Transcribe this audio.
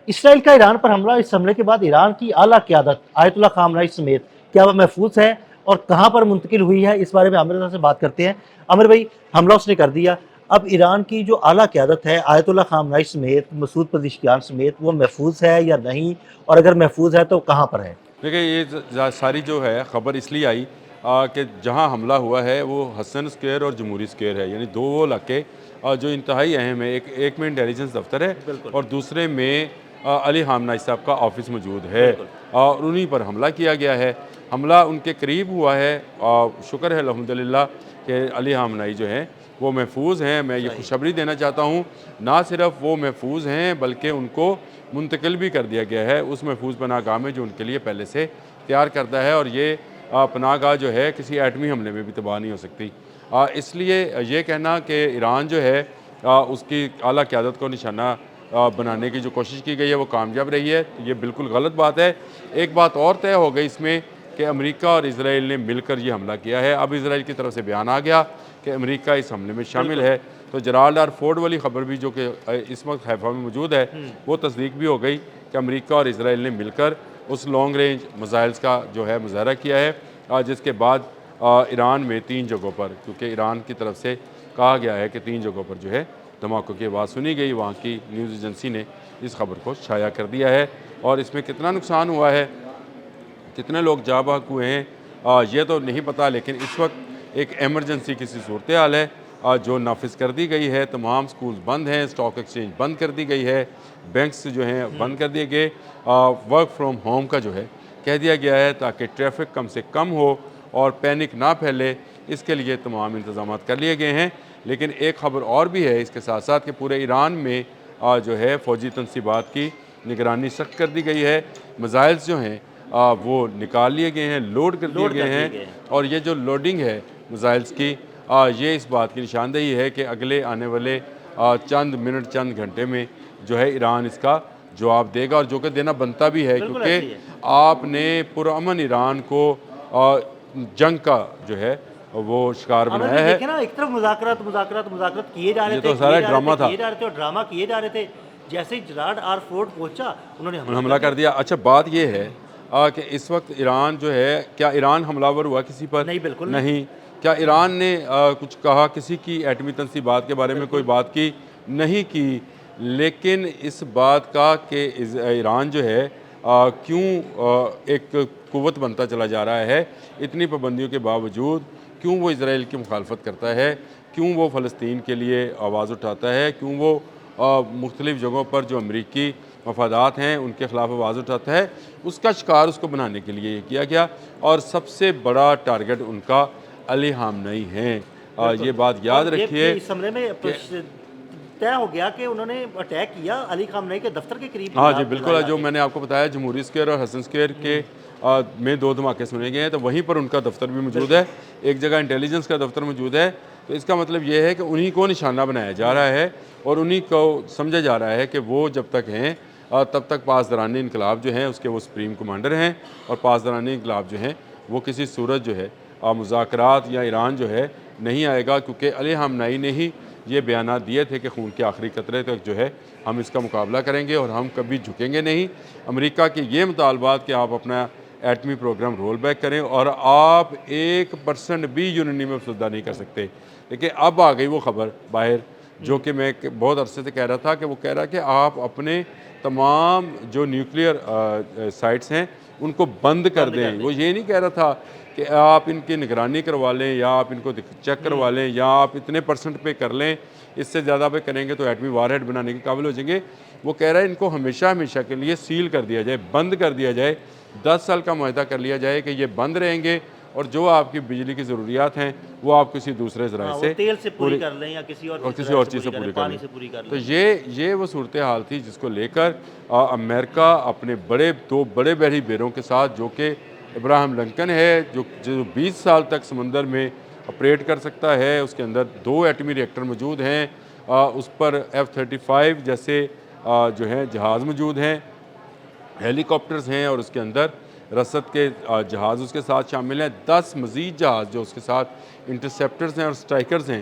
اسرائیل کا ایران پر حملہ، اس حملے کے بعد ایران کی اعلیٰ قیادت آیت اللہ خامنہ ای سمیت کیا وہ محفوظ ہے اور کہاں پر منتقل ہوئی ہے؟ اس بارے میں عامر صاحب سے بات کرتے ہیں۔ عامر بھائی، حملہ اس نے کر دیا، اب ایران کی جو اعلیٰ قیادت ہے آیت اللہ خامنہ ای سمیت، مسعود پزشکیان سمیت، وہ محفوظ ہے یا نہیں، اور اگر محفوظ ہے تو کہاں پر ہے؟ دیکھیں یہ ساری جو ہے خبر اس لیے آئی کہ جہاں حملہ ہوا ہے وہ حسن سکوئر اور جمہوری سکوئر ہے، یعنی دو وہ علاقے جو انتہائی اہم ہے۔ ایک میں انٹیلیجنس دفتر ہے اور دوسرے میں علی خامنہ ای صاحب کا آفس موجود ہے، اور انہی پر حملہ کیا گیا ہے۔ حملہ ان کے قریب ہوا ہے، شکر ہے الحمدللہ کہ علی خامنہ ای جو ہیں وہ محفوظ ہیں۔ میں یہ خوشخبری دینا چاہتا ہوں، نہ صرف وہ محفوظ ہیں بلکہ ان کو منتقل بھی کر دیا گیا ہے اس محفوظ پناہ گاہ میں جو ان کے لیے پہلے سے تیار کردہ ہے، اور یہ پناہ گاہ جو ہے کسی ایٹمی حملے میں بھی تباہ نہیں ہو سکتی۔ اس لیے یہ کہنا کہ ایران جو ہے اس کی اعلیٰ قیادت کو نشانہ بنانے کی جو کوشش کی گئی ہے وہ کامیاب رہی ہے، یہ بالکل غلط بات ہے۔ ایک بات اور طے ہو گئی اس میں کہ امریکہ اور اسرائیل نے مل کر یہ حملہ کیا ہے۔ اب اسرائیل کی طرف سے بیان آ گیا کہ امریکہ اس حملے میں شامل ہے، تو جرالڈ آر فورڈ والی خبر بھی جو کہ اس وقت حیفا میں موجود ہے وہ تصدیق بھی ہو گئی کہ امریکہ اور اسرائیل نے مل کر اس لانگ رینج میزائلز کا جو ہے مظاہرہ کیا ہے، جس کے بعد ایران میں 3 جگہوں پر، کیونکہ ایران کی طرف سے کہا گیا ہے کہ 3 جگہوں پر جو ہے دھماکوں کی آواز سنی گئی، وہاں کی نیوز ایجنسی نے اس خبر کو شائع کر دیا ہے۔ اور اس میں کتنا نقصان ہوا ہے، کتنے لوگ جاں بحق ہوئے ہیں، یہ تو نہیں پتہ، لیکن اس وقت ایک ایمرجنسی کسی صورتحال ہے جو نافذ کر دی گئی ہے۔ تمام سکولز بند ہیں، اسٹاک ایکسچینج بند کر دی گئی ہے، بینکس جو ہیں بند کر دیے گئے، ورک فرام ہوم کا جو ہے کہہ دیا گیا ہے تاکہ ٹریفک کم سے کم ہو اور پینک نہ پھیلے، اس کے لیے تمام انتظامات کر لیے گئے ہیں۔ لیکن ایک خبر اور بھی ہے اس کے ساتھ ساتھ کہ پورے ایران میں جو ہے فوجی تنصیبات کی نگرانی سخت کر دی گئی ہے، میزائلز جو ہیں وہ نکال لیے گئے ہیں، لوڈ کر دیے گئے ہیں، اور یہ جو لوڈنگ ہے میزائلز کی یہ اس بات کی نشاندہی ہے کہ اگلے آنے والے چند منٹ چند گھنٹے میں جو ہے ایران اس کا جواب دے گا، اور جو کہ دینا بنتا بھی ہے، کیونکہ آپ نے پرامن ایران کو جنگ کا جو ہے وہ شکار بنایا ہے۔ دیکھیں نا، ایک طرف مذاکرات کیے جا رہے یہ تھے، تو سارا ڈرامہ تھا، اور ڈرامہ کیے جا رہے تھے، جیسے ہی جرالڈ آر فورڈ پہنچا انہوں نے حملہ کر دیا۔ اچھا بات یہ ہے کہ اس وقت ایران جو ہے، کیا ایران حملہ ور ہوا کسی پر؟ نہیں، بالکل نہیں۔ کیا ایران نے کچھ کہا، کسی کی ایٹمی تنصیبات کے بارے میں کوئی بات کی؟ نہیں کی۔ لیکن اس بات کا کہ ایران جو ہے کیوں ایک قوت بنتا چلا جا رہا ہے اتنی پابندیوں کے باوجود، کیوں وہ اسرائیل کی مخالفت کرتا ہے، کیوں وہ فلسطین کے لیے آواز اٹھاتا ہے، کیوں وہ مختلف جگہوں پر جو امریکی مفادات ہیں ان کے خلاف آواز اٹھاتا ہے، اس کا شکار اس کو بنانے کے لیے یہ کیا گیا، اور سب سے بڑا ٹارگٹ ان کا علی خامنہ ای ہیں۔ یہ بات یاد رکھیے، اس حملے میں طے ہو گیا کہ انہوں نے اٹیک کیا علی خامنہ ای کے دفتر کے قریب۔ ہاں جی بالکل، جو میں نے آپ کو بتایا جمہوری سکوئر اور حسن سکوئر کے میں 2 دھماکے سنے گئے ہیں، تو وہیں پر ان کا دفتر بھی موجود ہے، ایک جگہ انٹیلیجنس کا دفتر موجود ہے، تو اس کا مطلب یہ ہے کہ انہی کو نشانہ بنایا جا رہا ہے، اور انہی کو سمجھا جا رہا ہے کہ وہ جب تک ہیں تب تک پاسداران انقلاب جو ہیں اس کے وہ سپریم کمانڈر ہیں، اور پاسداران انقلاب جو ہیں وہ کسی صورت جو ہے مذاکرات یا ایران جو ہے نہیں آئے گا، کیونکہ علی خامنہ ای نے ہی یہ بیانات دیے تھے کہ خون کے آخری قطرے تک جو ہے ہم اس کا مقابلہ کریں گے اور ہم کبھی جھکیں گے نہیں۔ امریکہ کے یہ مطالبات کہ آپ اپنا ایٹمی پروگرام رول بیک کریں اور آپ 1% بھی یونانی میں افسردہ نہیں کر سکتے، لیکن اب آ گئی وہ خبر باہر جو کہ میں بہت عرصے سے کہہ رہا تھا، کہ وہ کہہ رہا کہ آپ اپنے تمام جو نیوکلیئر سائٹس ہیں ان کو بند کر دیں۔ وہ یہ نہیں کہہ رہا تھا کہ آپ ان کی نگرانی کروا لیں یا آپ ان کو چیک کروا لیں یا آپ اتنے % پہ کر لیں، اس سے زیادہ پہ کریں گے تو ایٹمی وار ہیڈ بنانے کے قابل ہو جائیں گے۔ وہ کہہ رہا ہے ان کو ہمیشہ کے لیے سیل کر دیا جائے، بند کر دیا جائے، 10 سال کا معاہدہ کر لیا جائے کہ یہ بند رہیں گے، اور جو آپ کی بجلی کی ضروریات ہیں وہ آپ کسی دوسرے ذرائع سے تیل سے پوری کر لیں یا کسی اور چیز سے پوری کر لیں۔ تو یہ وہ صورتحال تھی جس کو لے کر امریکہ اپنے 2 بڑے بحری بیروں کے ساتھ، جو کہ ابراہم لنکن ہے جو 20 سال تک سمندر میں آپریٹ کر سکتا ہے، اس کے اندر 2 ایٹمی ریئیکٹر موجود ہیں، اس پر F-35 جیسے جو ہیں جہاز موجود ہیں، ہیلی کاپٹرز ہیں، اور اس کے اندر رسد کے جہاز اس کے ساتھ شامل ہیں، 10 مزید جہاز جو اس کے ساتھ انٹرسیپٹرز ہیں اور سٹرائکرز ہیں،